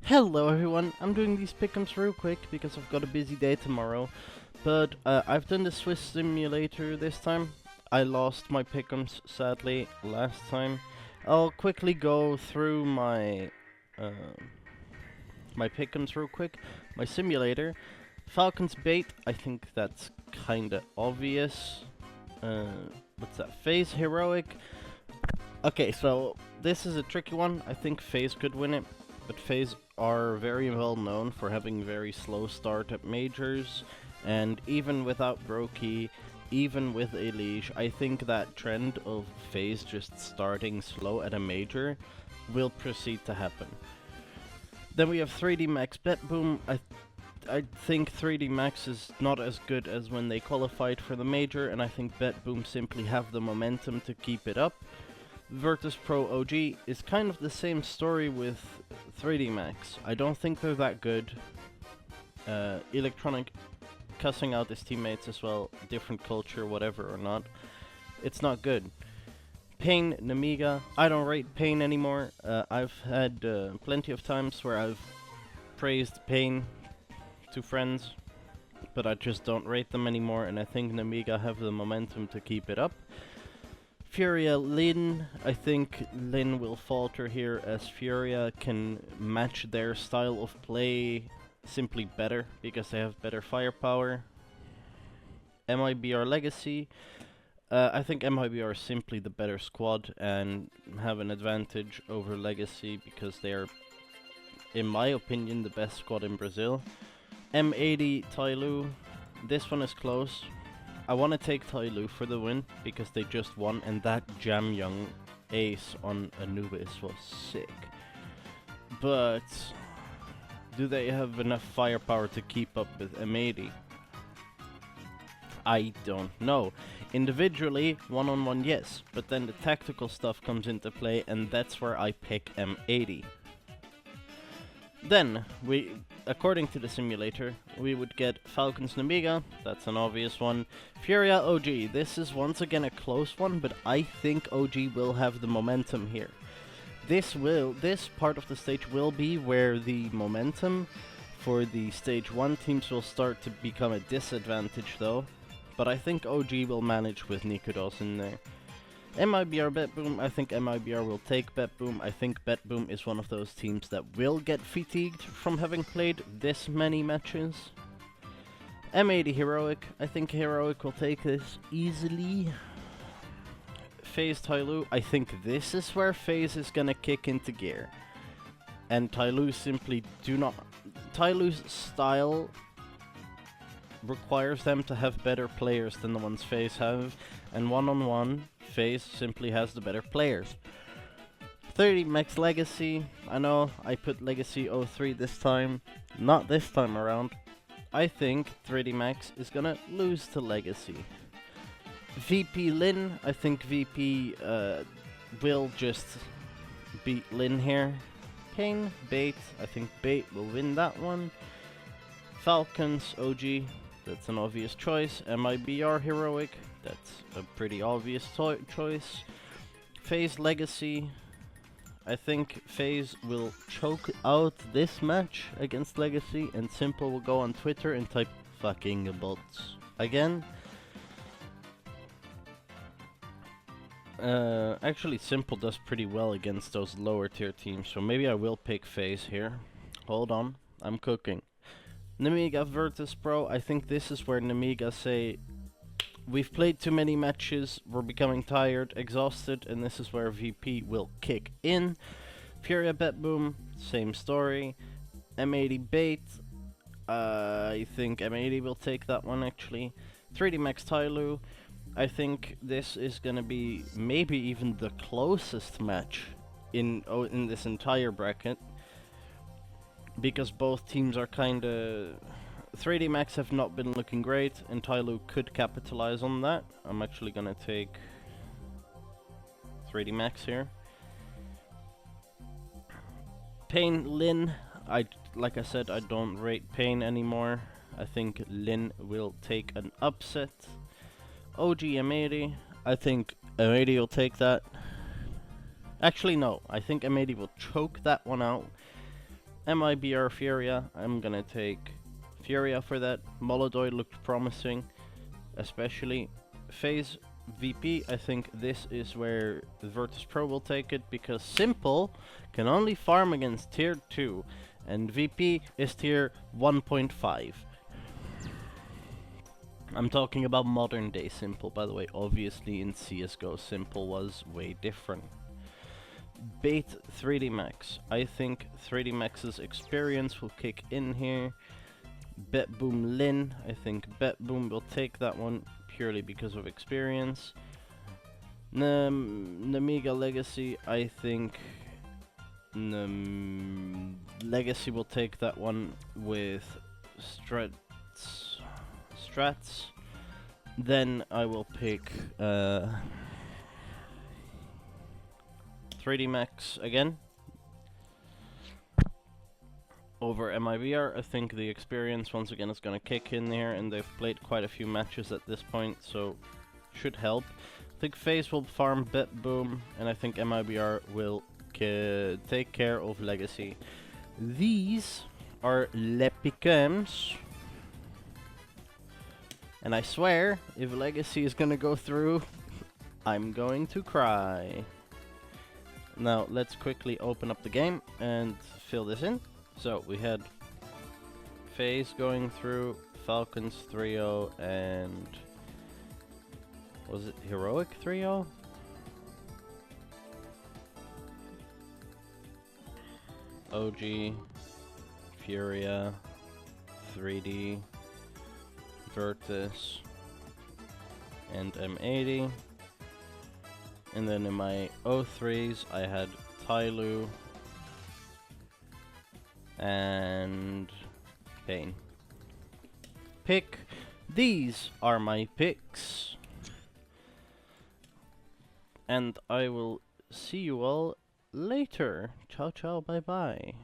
Hello everyone, I'm doing these pickems real quick because I've got a busy day tomorrow, but I've done the Swiss simulator this time. I lost my pickems sadly last time. I'll quickly go through my pickems real quick. My simulator, Falcon's bait, I think that's kinda obvious. What's that? Phase heroic. Okay, so this is a tricky one. I think FaZe could win it, but FaZe are very well known for having very slow start at majors, and even without Brokey, even with a leash, I think that trend of FaZe just starting slow at a major will proceed to happen. Then we have 3D Max Bet Boom. I think 3D Max is not as good as when they qualified for the major, and I think Bet Boom simply have the momentum to keep it up. Virtus Pro OG is kind of the same story with 3D Max. I don't think they're that good. Electronic cussing out his teammates as well, different culture, whatever or not. It's not good. Pain, Namiga. I don't rate Pain anymore. I've had plenty of times where I've praised Pain to friends, but I just don't rate them anymore, and I think Namiga have the momentum to keep it up. Furia Lin, I think Lin will falter here as Furia can match their style of play simply better because they have better firepower. MIBR Legacy, I think MIBR is simply the better squad and have an advantage over Legacy because they are, in my opinion, the best squad in Brazil. M80 Tyloo, this one is close. I want to take Tyloo for the win because they just won, and that Jam Young ace on Anubis was sick. But do they have enough firepower to keep up with M80? I don't know. Individually, one-on-one, yes, but then the tactical stuff comes into play, and that's where I pick M80. Then, according to the simulator, we would get Falcons Namiga, that's an obvious one. Furia OG, this is once again a close one, but I think OG will have the momentum here. This part of the stage will be where the momentum for the stage 1 teams will start to become a disadvantage though, but I think OG will manage with Nikodos in there. MIBR Bet Boom, I think MIBR will take Bet Boom. I think Bet Boom is one of those teams that will get fatigued from having played this many matches. M80 Heroic, I think Heroic will take this easily. FaZe Tyloo, I think this is where FaZe is gonna kick into gear. And Tyloo simply do not... Tyloo's style requires them to have better players than the ones FaZe have, and one-on-one, FaZe simply has the better players. 30 Max Legacy, I know I put Legacy 03 this time, not this time around. I think 3D Max is gonna lose to Legacy. VP Lin, I think VP will just beat Lin here. Pain, Bait, I think Bait will win that one. Falcons, OG, that's an obvious choice. MIBR Heroic, that's a pretty obvious choice. FaZe Legacy, I think FaZe will choke out this match against Legacy, and Simple will go on Twitter and type fucking bots again. Actually Simple does pretty well against those lower tier teams, so maybe I will pick FaZe here. Hold on, I'm cooking. Namiga Virtus Pro, I think this is where Namiga say, we've played too many matches, we're becoming tired, exhausted, and this is where VP will kick in. Furia Bet Boom, same story. M80 Bait, I think M80 will take that one actually. 3D Max Tyloo, I think this is gonna be maybe even the closest match in this entire bracket, because both teams are kinda... 3D Max have not been looking great, and Tyloo could capitalize on that. I'm actually gonna take 3D Max here. Pain Lin, like I said, I don't rate Pain anymore. I think Lin will take an upset. OG M80, I think M80 will take that. Actually no, I think M80 will choke that one out. MIBR Furia, I'm gonna take Furia for that. Molodoid looked promising, especially. Phase VP, I think this is where the Virtus Pro will take it, because Simple can only farm against tier 2, and VP is tier 1.5. I'm talking about modern day Simple, by the way. Obviously in CSGO, Simple was way different. Bait 3D Max. I think 3D Max's experience will kick in here. Bet Boom Lin. I think Bet Boom will take that one purely because of experience. Namiga Legacy. I think Legacy will take that one with strats. Then I will pick 3D Max again over MIBR. I think the experience once again is gonna kick in here, and they've played quite a few matches at this point, so should help. I think FaZe will farm Bet Boom, and I think MIBR will take care of Legacy. These are les pickems. And I swear, if Legacy is gonna go through, I'm going to cry. Now, let's quickly open up the game and fill this in. So, we had FaZe going through, Falcons 3-0, and... was it Heroic 3-0? OG, Furia, 3D, Virtus, and M80. And then in my O3s I had Tyloo and Pain. Pick. These are my picks. And I will see you all later. Ciao ciao, bye bye.